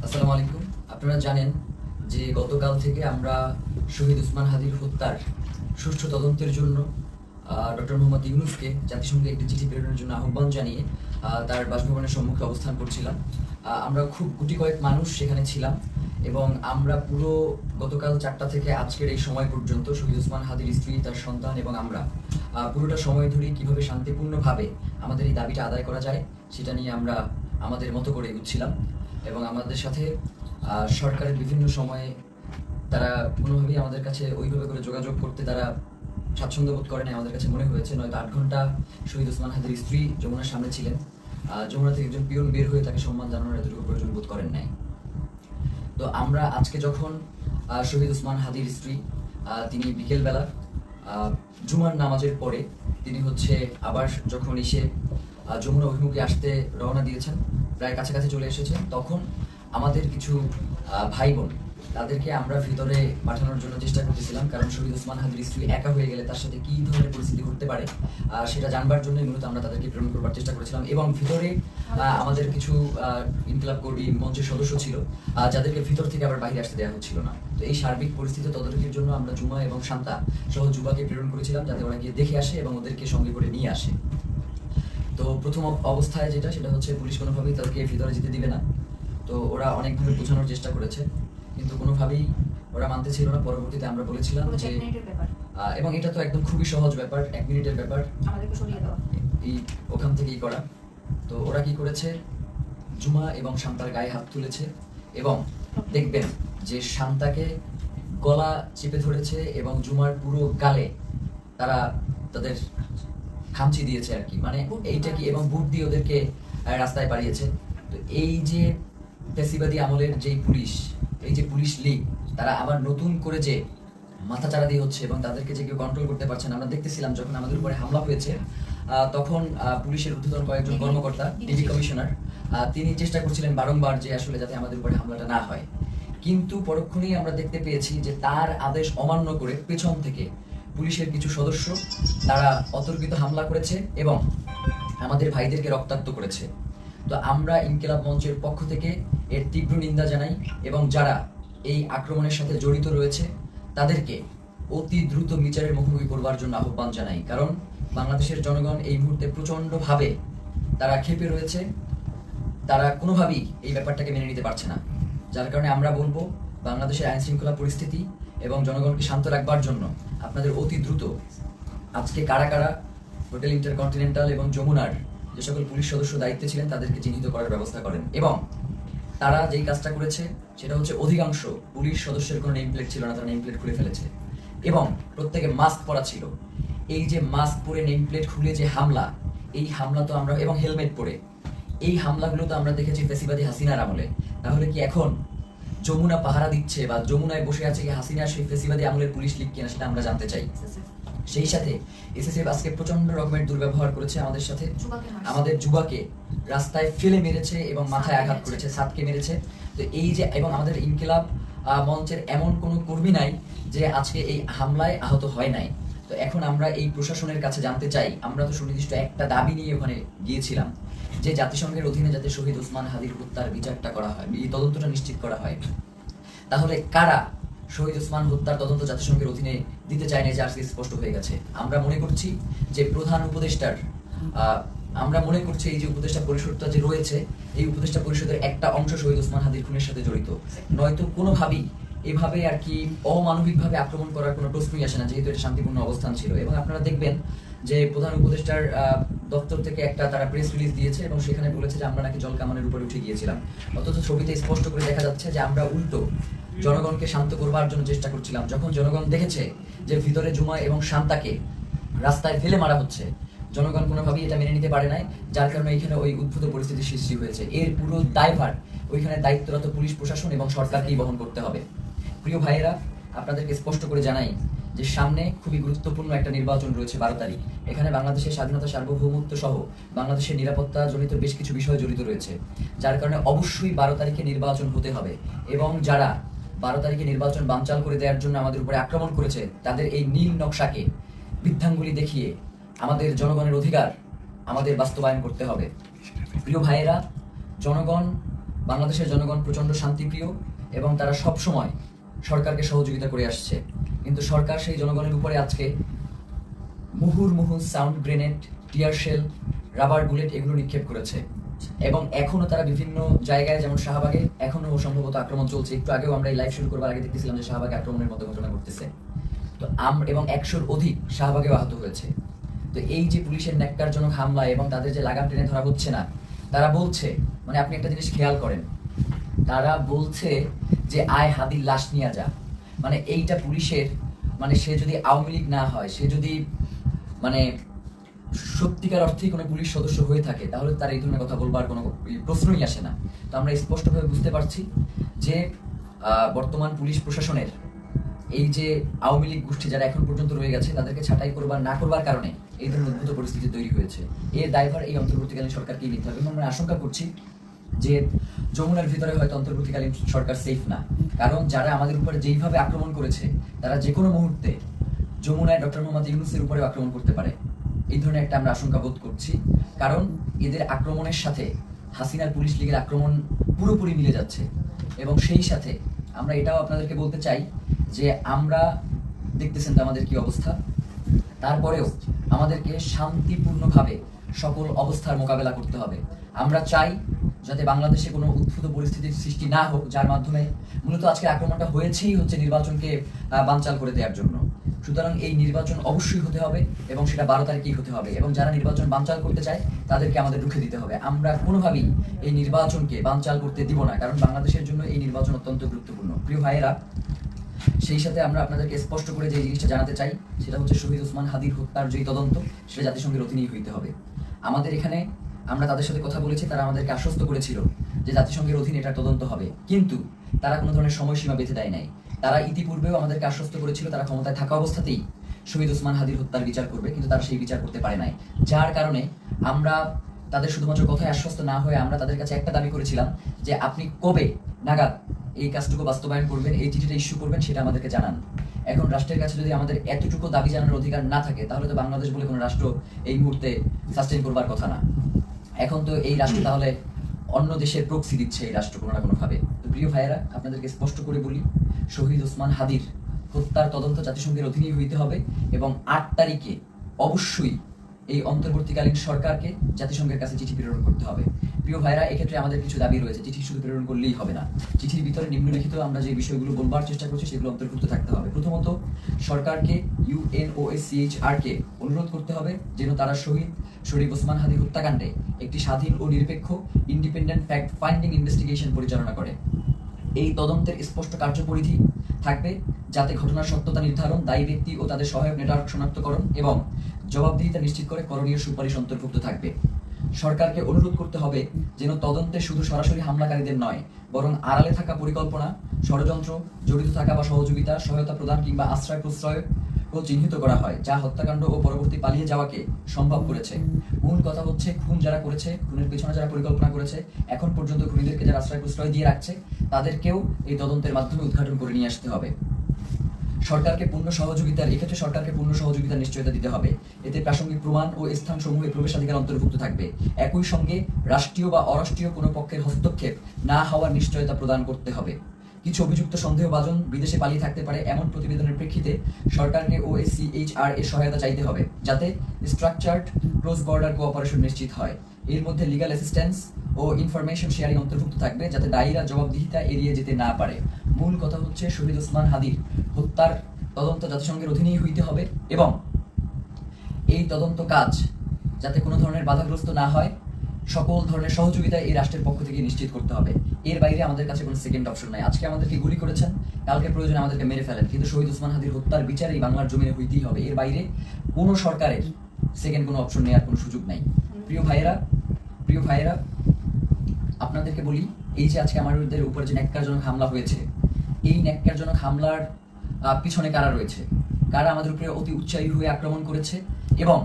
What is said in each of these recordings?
আসসালামু আলাইকুম। আপনারা জানেন যে গতকাল থেকে আমরা শহীদ ওসমান হাদির হত্যার সুষ্ঠু তদন্তের জন্য ডক্টর মোহাম্মদ ইউনূসকে জাতিসংঘে একটি চিঠি প্রেরণের জন্য আহ্বান জানিয়ে তার বাসভবনের সম্মুখে অবস্থান করছিলাম। আমরা খুব গুটি কয়েক মানুষ সেখানে ছিলাম এবং আমরা পুরো গতকাল 4টা থেকে আজকের এই সময় পর্যন্ত শহীদ ওসমান হাদির স্ত্রী, তার সন্তান এবং আমরা পুরোটা সময় ধরে কীভাবে শান্তিপূর্ণভাবে আমাদের এই দাবিটা আদায় করা যায় সেটা নিয়ে আমরা আমাদের মতো করে এগুচ্ছিলাম। এবং আমাদের সাথে সরকারের বিভিন্ন সময়ে তারা কোনোভাবেই আমাদের কাছে ওইভাবে করে যোগাযোগ করতে তারা স্বাচ্ছন্দ্য বোধ করে না। আমাদের কাছে মনে হয়েছে নয়তো 8 ঘন্টা শহীদ ওসমান হাদির স্ত্রী যমুনার সামনে ছিলেন, যমুনা থেকে একজন পিয়ন বের হয়ে তাকে সম্মান জানানোর এতটুকু প্রয়োজন বোধ করেন নাই। তো আমরা আজকে যখন শহীদ ওসমান হাদির স্ত্রী তিনি বিকেলবেলা জুমার নামাজের পরে তিনি আবার যখন এসে যমুনা অভিমুখে আসতে রওনা দিয়েছেন, প্রায় কাছাকাছি চলে এসেছেন, তখন আমাদের কিছু ভাই বোন তাদেরকে আমরা ভিতরে পাঠানোর জন্য চেষ্টা করতেছিলাম, কারণ শহীদ ওসমান হাদির স্ত্রী একা হয়ে গেলে তার সাথে কী ধরনের পরিস্থিতি ঘটতে পারে সেটা জানবার জন্য মূলত আমরা তাদেরকে প্রেরণ করবার চেষ্টা করেছিলাম। এবং ভিতরে আমাদের কিছু ইনকিলাব কর্মী মঞ্চের সদস্য ছিল যাদেরকে ভিতর থেকে আবার বাইরে আসতে দেওয়া হচ্ছিল না। তো এই সার্বিক পরিস্থিতি তদারকির জন্য আমরা জুমা এবং শান্তা সহ যুবাকে প্রেরণ করেছিলাম যাতে ওরা গিয়ে দেখে আসে এবং ওদেরকে সঙ্গে করে নিয়ে আসে। তো প্রথম অবস্থায় সেটা হচ্ছে পুলিশ কোনোভাবেই তাদেরকে ভিতরে যেতে দিবে না। তো ওরা অনেকভাবে বোঝানোর চেষ্টা করেছে কিন্তু কোনোভাবেই ওরা মানতে ছিল না। পরবর্তীতে আমরা বলেছিলাম যে এবং এটা তো একদম খুবই সহজ ব্যাপার, 1 মিনিটের ব্যাপার, এই ওখান থেকেই করা। তো ওরা কি করেছে, জুমা এবং শান্তার গায়ে হাত তুলেছে এবং দেখবেন যে শান্তাকে গলা চেপে ধরেছে এবং জুমার পুরো গালে তারা তাদের খামচি দিয়েছে আর কি, মানে এইটা কি, এবং বুট দিয়ে ওদেরকে রাস্তায় পাঠিয়েছে। তো এই যে ফ্যাসিবাদী আমলের যেই পুলিশ, এই যে পুলিশ লীগ, তারা আবার নতুন করে যে মাথাচাড়া দিয়ে হচ্ছে এবং তাদেরকে যে কেউ কন্ট্রোল করতে পারছে না। আমরা দেখতেছিলাম যখন আমাদের উপরে হামলা হয়েছে তখন পুলিশের ঊর্ধ্বতন কয়েকজন কর্মকর্তা, ডিবি কমিশনার, তিনি চেষ্টা করছিলেন বারংবার যে আসলে যাতে আমাদের উপরে হামলাটা না হয়, কিন্তু পরক্ষণেই আমরা দেখতে পেয়েছি যে তার আদেশ অমান্য করে পেছন থেকে পুলিশের কিছু সদস্য তারা অতর্কিত হামলা করেছে এবং আমাদের ভাইদেরকে রক্তাক্ত করেছে। তো আমরা ইনকিলাব মঞ্চের পক্ষ থেকে এর তীব্র নিন্দা জানাই এবং যারা এই আক্রমণের সাথে জড়িত রয়েছে তাদেরকে অতি দ্রুত বিচারের মুখোমুখি করবার জন্য আহ্বান জানাই। কারণ বাংলাদেশের জনগণ এই মুহূর্তে প্রচণ্ডভাবে তারা ক্ষেপে রয়েছে, তারা কোনোভাবেই এই ব্যাপারটাকে মেনে নিতে পারছে না। যার কারণে আমরা বলবো বাংলাদেশের আইন শৃঙ্খলা পরিস্থিতি এবং জনগণকে শান্ত রাখবার জন্য আপনাদের অতি দ্রুত আজকে কারা কারা হোটেল ইন্টারকন্টিনেন্টাল এবং যমুনার যে সকল পুলিশ সদস্য দায়িত্বে ছিলেন তাদেরকে চিহ্নিত করার ব্যবস্থা করেন। এবং তারা যেই কাজটা করেছে সেটা হচ্ছে অধিকাংশ পুলিশ সদস্যের কোনো নেম প্লেট ছিল না, তারা নেম প্লেট খুলে ফেলেছে এবং প্রত্যেকে মাস্ক পরা ছিল। এই যে মাস্ক পরে নেম প্লেট খুলে যে হামলা, এই হামলা তো আমরা, এবং হেলমেট পরে এই হামলাগুলো তো আমরা দেখেছি ফ্যাসিবাদী হাসিনার আমলে। তাহলে কি এখন যমুনা পাহারা দিচ্ছে বা যমুনায় বসে আছে কি হাসিনা সেই ফ্যাসিবাদী আমলের পুলিশ লীগ কিনা সেটা আমরা জানতে চাই। সেই সাথে এসএসএফ আজকে প্রচন্ড রকমের দুর্ব্যবহার করেছে আমাদের সাথে, আমাদের যুবাকে রাস্তায় ফেলে মেরেছে এবং মাথায় আঘাত করেছে, সাতকে মেরেছে। তো এই যে, এবং আমাদের ইনকিলাব মঞ্চের এমন কোনো কর্মী নাই যে আজকে এই হামলায় আহত হয় নাই। তো এখন আমরা এই প্রশাসনের কাছে জানতে চাই, আমরা তো সুনির্দিষ্ট একটা দাবি নিয়ে ওখানে গিয়েছিলাম যে জাতিসংঘের অধীনে যাতে শহীদ ওসমান হাদির হত্যার বিচারটা করা হয়, এই তদন্তটা নিশ্চিত করা হয়। তাহলে কারা শহীদ ওসমান হত্যার তদন্ত জাতিসংঘের অধীনে দিতে চায় না, যে আজকে স্পষ্ট হয়ে গেছে। আমরা মনে করছি যে প্রধান উপদেষ্টার, আমরা মনে করছি এই যে উপদেষ্টা পরিষদটা যে রয়েছে, এই উপদেষ্টা পরিষদের একটা অংশ শহীদ ওসমান হাদির খুনের সাথে জড়িত, নয়তো কোনোভাবেই এভাবে আর কি অমানবিকভাবে আক্রমণ করার কোনো প্রশ্নই আসে না, যেহেতু এটা শান্তিপূর্ণ অবস্থান ছিল। এবং আপনারা দেখবেন যে প্রধান উপদেষ্টার দপ্তর থেকে একটা তারা প্রেস রিলিজ দিয়েছে এবং সেখানে বলেছে যে আমরা নাকি জল কামানের উপরে উঠে গিয়েছিলাম, অথচ ছবিতে স্পষ্ট করে দেখা যাচ্ছে যে আমরা উল্টো জনগণকে শান্ত করবার জন্য চেষ্টা করছিলাম। যখন জনগণ দেখেছে যে ভিতরে জুমা এবং শান্তাকে রাস্তায় ফেলে মারা হচ্ছে, জনগণ কোনোভাবেই এটা মেনে নিতে পারে নাই, যার কারণে এখানে ওই উদ্ভূত পরিস্থিতির সৃষ্টি হয়েছে। এর পুরো দায়ভার ওইখানে দায়িত্বরত পুলিশ প্রশাসন এবং সরকারকেই বহন করতে হবে। প্রিয় ভাইয়েরা, আপনাদেরকে স্পষ্ট করে জানাই যে সামনে খুবই গুরুত্বপূর্ণ একটা নির্বাচন রয়েছে 12 তারিখ। এখানে বাংলাদেশের স্বাধীনতা, সার্বভৌমত্ব সহ বাংলাদেশের নিরাপত্তা জনিত বেশ কিছু বিষয় জড়িত রয়েছে, যার কারণে অবশ্যই 12 তারিখে নির্বাচন হতে হবে। এবং যারা 12 তারিখে নির্বাচন বানচাল করে দেওয়ার জন্য আমাদের উপরে আক্রমণ করেছে, তাদের এই নীল নকশাকে বৃদ্ধাঙ্গুলি দেখিয়ে আমাদের জনগণের অধিকার আমাদের বাস্তবায়ন করতে হবে। প্রিয় ভাইয়েরা, জনগণ বাংলাদেশের জনগণ প্রচণ্ড শান্তিপ্রিয় এবং তারা সব সময় সরকারকে সহযোগিতা করে আসছে, কিন্তু সরকার সেই জনগণের উপরে আজকে মুহুর্মুহু sound grenade, tear shell, rubber bullet এগুলো নিক্ষেপ করেছে। এবং এখনো তারা বিভিন্ন জায়গায়, যেমন শাহবাগে এখনো সম্ভবত আক্রমণ চলছে। একটু আগেও আমরা এই লাইভ শুরু করবার আগে দেখতেছিলাম যে শাহবাগে আক্রমণের মতো ঘটনা ঘটতেছে। তো এবং 100-র অধিক শাহবাগেও আহত হয়েছে। তো এই যে পুলিশের ন্যাক্কারজনক হামলা এবং তাদের যে লাগাম টেনে ধরা হচ্ছে না, তারা বলছে, মানে আপনি একটা জিনিস খেয়াল করেন, তারা বলছে যে আয় হাদির লাশ নিয়ে যা। মানে এইটা পুলিশের, মানে সে যদি আওয়ামী লীগ না হয়, সে যদি মানে সত্যিকার অর্থেই কোনো পুলিশ সদস্য হয়ে থাকে, তাহলে তার এই ধরনের কথা বলবার কোনো প্রশ্নই আসে না। তো আমরা স্পষ্টভাবে বুঝতে পারছি যে বর্তমান পুলিশ প্রশাসনের এই যে আওয়ামী লীগ গোষ্ঠী যারা এখন পর্যন্ত রয়ে গেছে, তাদেরকে ছাঁটাই করবার না করবার কারণে এই ধরনের উদ্ভূত পরিস্থিতি তৈরি হয়েছে। এর দায়ভার এই অন্তর্বর্তীকালীন সরকারকেই নিতে হবে। এবং আমরা আশঙ্কা করছি যে যমুনার ভিতরে হয়তো অন্তর্বর্তীকালীন সরকার সেফ না, কারণ যারা আমাদের উপরে যেইভাবে আক্রমণ করেছে, তারা যে কোনো মুহূর্তে যমুনায় ডক্টর মোহাম্মদ ইউনূসের উপরে আক্রমণ করতে পারে। এই ধরনের একটা আমরা আশঙ্কা বোধ করছি, কারণ এদের আক্রমণের সাথে হাসিনার পুলিশ লীগের আক্রমণ পুরোপুরি মিলে যাচ্ছে। এবং সেই সাথে আমরা এটাও আপনাদেরকে বলতে চাই যে আমরা দেখতেছেন তো আমাদের কি অবস্থা, তারপরেও আমাদেরকে শান্তিপূর্ণভাবে সকল অবস্থার মোকাবেলা করতে হবে। আমরা চাই যাতে বাংলাদেশে কোনো উদ্ভূত পরিস্থিতির সৃষ্টি না হোক, যার মাধ্যমে মূলত আজকে আক্রমণটা হয়েছেই হচ্ছে নির্বাচনকে বানচাল করে দেওয়ার জন্য। সুতরাং এই নির্বাচন অবশ্যই হতে হবে এবং সেটা 12 তারিখেই হতে হবে। এবং যারা নির্বাচন বানচাল করতে চায় তাদেরকে আমাদের রুখে দিতে হবে। আমরা কোনোভাবেই এই নির্বাচনকে বানচাল করতে দিব না, কারণ বাংলাদেশের জন্য এই নির্বাচন অত্যন্ত গুরুত্বপূর্ণ। প্রিয় ভাইয়েরা, সেই সাথে আমরা আপনাদেরকে স্পষ্ট করে যে জিনিসটা জানাতে চাই, সেটা হচ্ছে শহীদ ওসমান হাদির হত্যার যে তদন্ত, সেটা জাতিসংঘের অধীনেই হইতে হবে। আমাদের এখানে আমরা তাদের সাথে কথা বলেছি, তারা আমাদেরকে আশ্বস্ত করেছিল যে জাতিসংঘের অধীনে এটার তদন্ত হবে, কিন্তু তারা কোনো ধরনের সময়সীমা বেঁধে দেয় নাই। তারা ইতিপূর্বেও আমাদেরকে আশ্বস্ত করেছিল তারা ক্ষমতায় থাকা অবস্থাতেই শহীদ ওসমান হাদির হত্যার বিচার করবে, কিন্তু তারা সেই বিচার করতে পারে নাই। যার কারণে আমরা তাদের শুধুমাত্র কথায় আশ্বস্ত না হয়ে আমরা তাদের কাছে একটা দাবি করেছিলাম যে আপনি কবে নাগাদ এই কাজটুকু বাস্তবায়ন করবেন, এই চিঠিটা ইস্যু করবেন, সেটা আমাদেরকে জানান। এখন রাষ্ট্রের কাছে যদি আমাদের এতটুকু দাবি জানানোর অধিকার না থাকে, তাহলে তো বাংলাদেশ বলে কোনো রাষ্ট্র এই মুহূর্তে সাস্টেইন করবার কথা না। এখন তো এই রাষ্ট্র তাহলে অন্য দেশের প্রক্সি দিচ্ছে এই রাষ্ট্র কোনো না কোনোভাবে। তো প্রিয় ভাইয়েরা, আপনাদেরকে স্পষ্ট করে বলি, শহীদ ওসমান হাদির হত্যার তদন্ত জাতিসংঘের অধীনেই হইতে হবে এবং 8 তারিখে অবশ্যই এই অন্তর্বর্তীকালীন সরকারকে জাতিসংঘের কাছে চিঠি প্রেরণ করতে হবে। প্রিয় ভাইরা, এক্ষেত্রে আমাদের কিছু দাবি রয়েছে। চিঠি শুধু প্রেরণ করলেই হবে না, চিঠির ভিতরে নিম্নলিখিত আমরা যে বিষয়গুলো বলবার চেষ্টা করছি সেগুলো অন্তর্ভুক্ত থাকতে হবে। প্রথমত, সরকারকে UNOSCHR-কে অনুরোধ করতে হবে যেন তারা শহীদ শরীফ ওসমান হাদি হত্যাকাণ্ডে একটি স্বাধীন ও নিরপেক্ষ ইন্ডিপেন্ডেন্ট ফ্যাক্ট ফাইন্ডিং ইনভেস্টিগেশন পরিচালনা করে। এই তদন্তের স্পষ্ট কার্যপরিধি থাকবে যাতে ঘটনার সত্যতা নির্ধারণ, দায়ী ব্যক্তি ও তাদের সহায়ক নেটওয়ার্ক শনাক্তকরণ এবং জবাবদিহিতা নিশ্চিত করে করণীয় সুপারিশ অন্তর্ভুক্ত থাকবে। সরকারকে অনুরোধ করতে হবে যেন তদন্তে শুধু সরাসরি হামলাকারীদের নয়, বরং আড়ালে থাকা পরিকল্পনা, ষড়যন্ত্র, জড়িত থাকা বা সহযোগিতা, সহায়তা প্রদান কিংবা আশ্রয় প্রশ্রয় ও চিহ্নিত করা হয়, যা হত্যাকাণ্ড ও পরবর্তী পালিয়ে যাওয়াকে সম্ভব করেছে। মূল কথা হচ্ছে, খুন যারা করেছে, খুনের পেছনে যারা পরিকল্পনা করেছে, এখন পর্যন্ত খুনিদেরকে যারা আশ্রয় প্রশ্রয় দিয়ে রাখছে, তাদেরকেও এই তদন্তের মাধ্যমে উদ্ঘাটন করে নিয়ে আসতে হবে। সরকারকে পূর্ণ সহযোগিতার এক্ষেত্রে সরকারকে পূর্ণ সহযোগিতার নিশ্চয়তা দিতে হবে। এতে প্রাসঙ্গিক প্রমাণ ও স্থানসমূহে প্রবেশাধিকার অন্তর্ভুক্ত থাকবে। একই সঙ্গে রাষ্ট্রীয় বা অরাষ্ট্রীয় কোনো পক্ষের হস্তক্ষেপ না হওয়ার নিশ্চয়তা প্রদান করতে হবে। কিছু অভিযুক্ত সন্দেহভাজন বিদেশে পালিয়ে থাকতে পারে এমন প্রতিবেদনের প্রেক্ষিতে সরকারকে OSCHR এর সহায়তা চাইতে হবে, যাতে স্ট্রাকচার্ড ক্রস বর্ডার কোঅপারেশন নিশ্চিত হয়। এর মধ্যে লিগ্যাল অ্যাসিস্ট্যান্স ও ইনফরমেশন শেয়ারিং অন্তর্ভুক্ত থাকবে, যাতে দায়ীরা জবাবদিহিতা এড়িয়ে যেতে না পারে। মূল কথা হচ্ছে, শহীদ ওসমান হাদির হত্যার তদন্ত জাতিসংঘের অধীনেই হইতে হবে এবং এই তদন্ত কাজ যাতে কোনো ধরনের বাধাগ্রস্ত না হয়, সকল ধরনের সহযোগিতা এই রাষ্ট্রের পক্ষ থেকে নিশ্চিত করতে হবে। এর বাইরে আমাদের কাছে কোনো সেকেন্ড অপশন নাই। আজকে আমাদেরকে গুলি করেছেন, কালকে প্রয়োজনে আমাদেরকে মেরে ফেলেন, কিন্তু শহীদ ওসমান হাদির হত্যার বিচার এই বাংলার জমিনে হইতেই হবে। এর বাইরে কোনো সরকারের সেকেন্ড কোনো অপশন নেওয়ার কোনো সুযোগ নাই। প্রিয় ভাইয়েরা, আপনাদেরকে বলি, এই যে আজকে আমাদের উপর যে ন্যাক্কারজনক হামলা হয়েছে, এই ন্যাক্কারজনক হামলার পিছনে কারা রয়েছে, কারা আমাদের উপরে অতি উৎসাহী হয়ে আক্রমণ করেছে এবং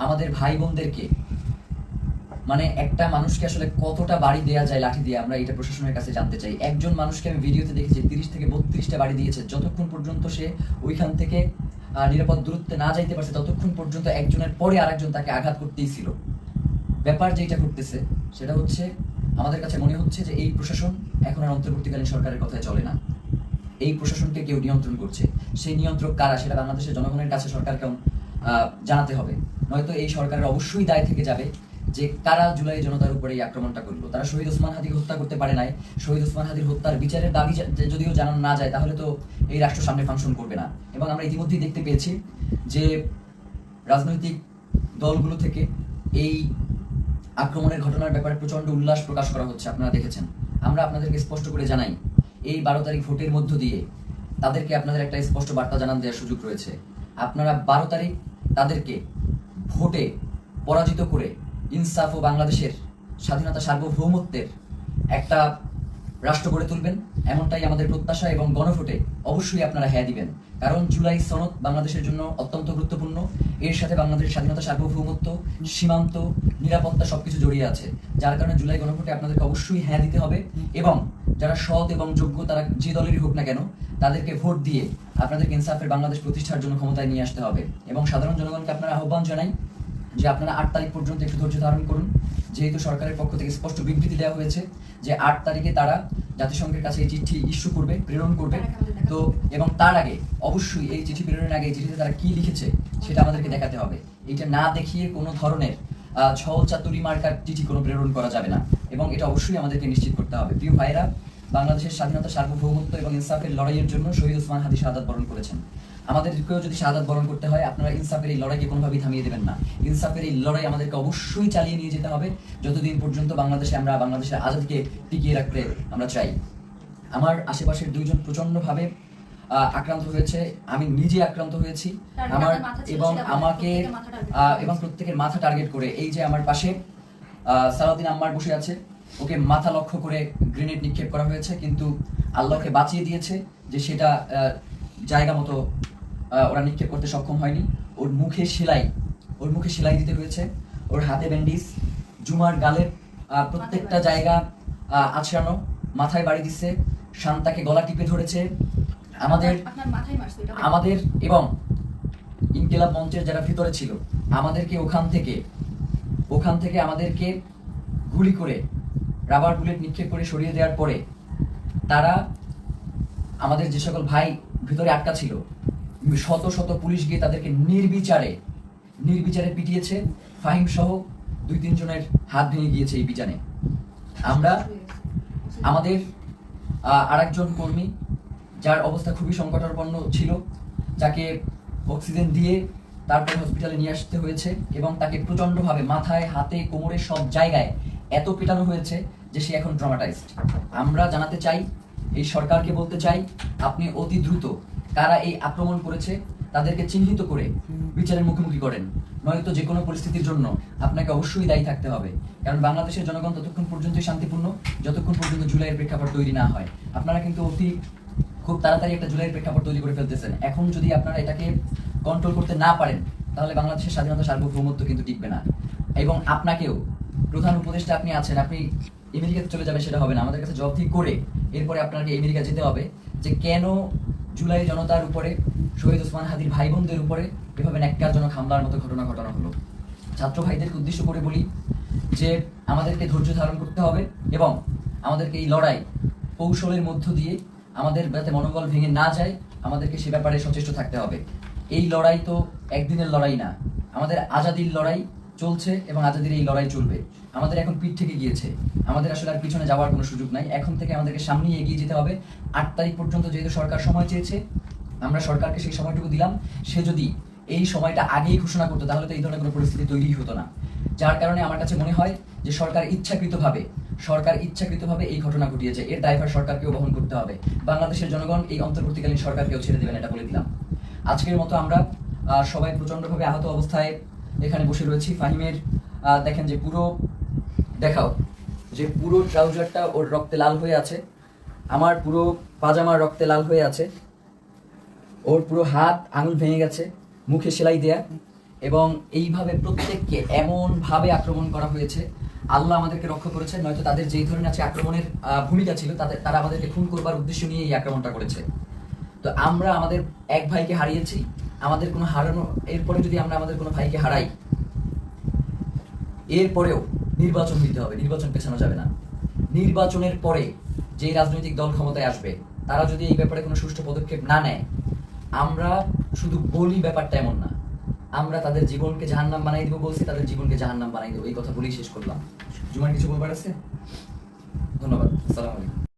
আমাদের ভাই বোনদেরকে, মানে একটা মানুষকে আসলে কতটা বাড়ি দেয়া যায় লাঠি দিয়ে, আমরা এটা প্রশাসনের কাছে জানতে চাই। একজন মানুষকে আমি ভিডিওতে দেখেছি 30 থেকে 32টা বাড়ি দিয়েছে, যতক্ষণ পর্যন্ত সে ওইখান থেকে নিরাপদ দূরত্বে না যাইতে পারছে ততক্ষণ পর্যন্ত একজনের পরে আরেকজন তাকে আঘাত করতেই ছিল। ব্যাপার যেটা করতেছে সেটা হচ্ছে আমাদের কাছে মনে হচ্ছে যে এই প্রশাসন এখন আর অন্তর্বর্তীকালীন সরকারের কথায় চলে না। এই প্রশাসনকে কেউ নিয়ন্ত্রণ করছে, সেই নিয়ন্ত্রক কারা সেটা বাংলাদেশের জনগণের কাছে সরকারকে জানাতে হবে। নয়তো এই সরকারের অবশ্যই দায় থেকে যাবে যে কারা জুলাই জনতার উপরে এই আক্রমণটা করলো। তারা শহীদ ওসমান হাদিকে হত্যা করতে পারে নাই, শহীদ ওসমান হাদির হত্যার বিচারের দাবি যদিও জানানো না যায় তাহলে তো এই রাষ্ট্র সামনে ফাংশন করবে না। এবং আমরা ইতিমধ্যেই দেখতে পেয়েছি যে রাজনৈতিক দলগুলো থেকে এই আক্রমণের ঘটনার ব্যাপারে প্রচন্ড উল্লাস প্রকাশ করা হচ্ছে, আপনারা দেখেছেন। আমরা আপনাদেরকে স্পষ্ট করে জানাই, এই 12 তারিখ ভোটের মধ্য দিয়ে তাদেরকে আপনাদের একটা স্পষ্ট বার্তা জানান দেওয়ার সুযোগ রয়েছে। আপনারা 12 তারিখ তাদেরকে ভোটে পরাজিত করে ইনসাফ ও বাংলাদেশের স্বাধীনতা সার্বভৌমত্বের একটা রাষ্ট্র গড়ে তুলবেন, এমনটাই আমাদের প্রত্যাশা। এবং গণভোটে অবশ্যই আপনারা হ্যাঁ দিবেন, কারণ জুলাই সনদ বাংলাদেশের জন্য অত্যন্ত গুরুত্বপূর্ণ। এর সাথে বাংলাদেশের স্বাধীনতা সার্বভৌমত্ব, সীমান্ত, নিরাপত্তা সবকিছু জড়িয়ে আছে। যার কারণে জুলাই গণভোটে আপনাদেরকে অবশ্যই হ্যাঁ দিতে হবে। এবং যারা সৎ এবং যোগ্য, তারা যে দলেরই হোক না কেন, তাদেরকে ভোট দিয়ে আপনাদেরকে ইনসাফের বাংলাদেশ প্রতিষ্ঠার জন্য ক্ষমতায় নিয়ে আসতে হবে। এবং সাধারণ জনগণকে আপনারা আহ্বান জানাই যে আপনারা 8 তারিখ পর্যন্ত একটু ধৈর্য ধারণ করুন, যেহেতু সরকারের পক্ষ থেকে স্পষ্ট বিবৃতি দেওয়া হয়েছে যে 8 তারিখে তারা জাতিসংঘের কাছে এই চিঠি ইস্যু করবে, প্রেরণ করবে। তো এবং তার আগে অবশ্যই এই চিঠি প্রেরণের আগে এই চিঠিতে তারা কি লিখেছে সেটা আমাদেরকে দেখাতে হবে। এটা না দেখিয়ে কোনো ধরনের ছল চাতুরি মার্কার চিঠি কোনো প্রেরণ করা যাবে না, এবং এটা অবশ্যই আমাদেরকে নিশ্চিত করতে হবে। প্রিয় ভাইরা, বাংলাদেশের স্বাধীনতা সার্বভৌমত্ব এবং ইনসাফের লড়াইয়ের জন্য শহীদ ওসমান হাদি শাহাদাত বরণ করেছেন। আমাদেরকেও যদি শাহাদাত বরণ করতে হয়, আপনারা ইনসাফের এই লড়াইকে কোনোভাবেই থামিয়ে দেবেন না। ইনসাফের এই লড়াই আমাদেরকে অবশ্যই চালিয়ে নিয়ে যেতে হবে যতদিন পর্যন্ত আমরা বাংলাদেশের আজাদীকে টিকিয়ে রাখতে আমরা চাই। আমার আশেপাশের 2 জন প্রচন্ডভাবে আক্রান্ত হয়েছে, আমি নিজে আক্রান্ত হয়েছি। আমার এবং আমাকে এবং প্রত্যেকের মাথা টার্গেট করে, এই যে আমার পাশে সালাউদ্দিন আম্মার বসে আছে, ওকে মাথা লক্ষ্য করে গ্রেনেড নিক্ষেপ করা হয়েছে, কিন্তু আল্লাহকে বাঁচিয়ে দিয়েছে যে সেটা জায়গা মতো ওরা নিক্ষেপ করতে সক্ষম হয়নি। ওর মুখে সেলাই দিতে হয়েছে, ওর হাতে ব্যান্ডিজ, জুমার গালের প্রত্যেকটা জায়গা আছড়ানো, মাথায় বাড়ি দিচ্ছে, শান্তাকে গলা টিপে ধরেছে। আমাদের এবং ইনকিলাব মঞ্চের যারা ভিতরে ছিল, আমাদেরকে ওখান থেকে আমাদেরকে গুলি করে, রাবার বুলেট নিক্ষেপ করে সরিয়ে দেওয়ার পরে তারা আমাদের যে সকল ভাই ভিতরে আটকা ছিল, শত শত পুলিশ গিয়ে তাদেরকে নির্বিচারে পিটিয়েছে। ফাহিম সহ 2-3 জনের হাত ভেঙে গিয়েছে এই বিচারে। আমরা আমাদের আরেকজন কর্মী, যার অবস্থা খুবই সংকটাপন্ন ছিল, যাকে অক্সিজেন দিয়ে তারপরে হসপিটালে নিয়ে আসতে হয়েছে, এবং তাকে প্রচন্ডভাবে মাথায়, হাতে, কোমরে সব জায়গায় এত পেটানো হয়েছে যে সে এখন ট্রমাটাইজড। আমরা জানাতে চাই, এই সরকারকে বলতে চাই, আপনি অতি দ্রুত কারা এই আক্রমণ করেছে তাদেরকে চিহ্নিত করে বিচারের মুখোমুখি করেন, নয়তো যে কোনো পরিস্থিতির জন্য আপনাকে অবশ্যই দায়ী থাকতে হবে। কারণ বাংলাদেশের জনগণ ততক্ষণ পর্যন্তই শান্তিপূর্ণ যতক্ষণ পর্যন্ত জুলাইয়ের প্রেক্ষাপট তৈরি না হয়। আপনারা কিন্তু খুব তাড়াতাড়ি একটা জুলাইয়ের প্রেক্ষাপট তৈরি করে ফেলতেছেন। এখন যদি আপনারা এটাকে কন্ট্রোল করতে না পারেন, তাহলে বাংলাদেশের স্বাধীনতা সার্বভৌমত্ব কিন্তু টিকবে না। এবং আপনাকেও, প্রধান উপদেষ্টা আপনি আছেন, আপনি আমেরিকাতে চলে যাবেন সেটা হবে না। আমাদের কাছে জবাবদিহি করে এরপরে আপনাকে আমেরিকা যেতে হবে যে কেন জুলাই জনতার উপরে, শহীদ ওসমান হাদির ভাই বোনদের উপরে এভাবে ন্যাক্কারজনক হামলার মতো ঘটনা ঘটানো হলো। ছাত্র ভাইদেরকে উদ্দেশ্য করে বলি যে আমাদেরকে ধৈর্য ধারণ করতে হবে, এবং আমাদেরকে এই লড়াই কৌশলের মধ্য দিয়ে আমাদের যাতে মনোবল ভেঙে না যায়, আমাদেরকে সে ব্যাপারে সচেষ্ট থাকতে হবে। এই লড়াই তো একদিনের লড়াই না, আমাদের আজাদির লড়াই চলছে এবং আজাদির এই লড়াই চলবে। আমাদের এখন পিঠ থেকে গিয়েছে, আমাদের আসলে আর পিছনে যাওয়ার কোনো সুযোগ নাই। এখন থেকে আমাদেরকে সামনে এগিয়ে যেতে হবে। 8 তারিখ পর্যন্ত যেহেতু সরকার সময় চেয়েছে, আমরা সরকারকে সেই সময়টুকু দিলাম। সে যদি এই সময়টা আগেই ঘোষণা করতো তাহলে তো এই ধরনের কোনো পরিস্থিতি তৈরি হতো না। যার কারণে আমার কাছে মনে হয় যে সরকার ইচ্ছাকৃতভাবে এই ঘটনা ঘটিয়েছে, এর দায়ভার সরকারকেও বহন করতে হবে। বাংলাদেশের জনগণ এই অন্তর্বর্তীকালীন সরকারকেও ছেড়ে দেবেন, এটা বলে দিলাম। আজকের মতো আমরা সবাই প্রচন্ডভাবে আহত অবস্থায় এখানে বসে রয়েছি। ফাহিমের দেখেন যে পুরো ট্রাউজারটা ওর রক্তে লাল হয়ে আছে, আমার পুরো পাজামার রক্তে লাল হয়ে আছে, ওর পুরো হাত আঙুল ভেঙে গেছে, মুখে সেলাই দেয়া, এবং এইভাবে প্রত্যেককে এমনভাবে আক্রমণ করা হয়েছে। আল্লাহ আমাদেরকে রক্ষা করেছে, নয়তো তাদের যেই ধরনের আছে আক্রমণের ভূমিকা ছিল, তারা আমাদেরকে খুন করবার উদ্দেশ্য নিয়ে এই আক্রমণটা করেছে। তো আমরা আমাদের এক ভাইকে হারিয়েছি, আমাদের কোনো হারানো, এরপরে যদি আমরা আমাদের কোনো ভাইকে হারাই, এরপরেও নির্বাচন হইতে হবে, নির্বাচন পেছানো যাবে না। নির্বাচনের পরে যে রাজনৈতিক দল ক্ষমতায় আসবে তারা যদি এই ব্যাপারে কোনো সুষ্ঠু পদক্ষেপ না নেয়, আমরা শুধু বলি ব্যাপারটা এমন না, আমরা তাদের জীবনকে জাহান্নাম বানাই দেবো বলছি, তাদের জীবনকে জাহান্নাম বানাই দেবো, এই কথা বলেই শেষ করলাম। জুমার কিছু বলবার আছে? ধন্যবাদ, আসসালামু আলাইকুম।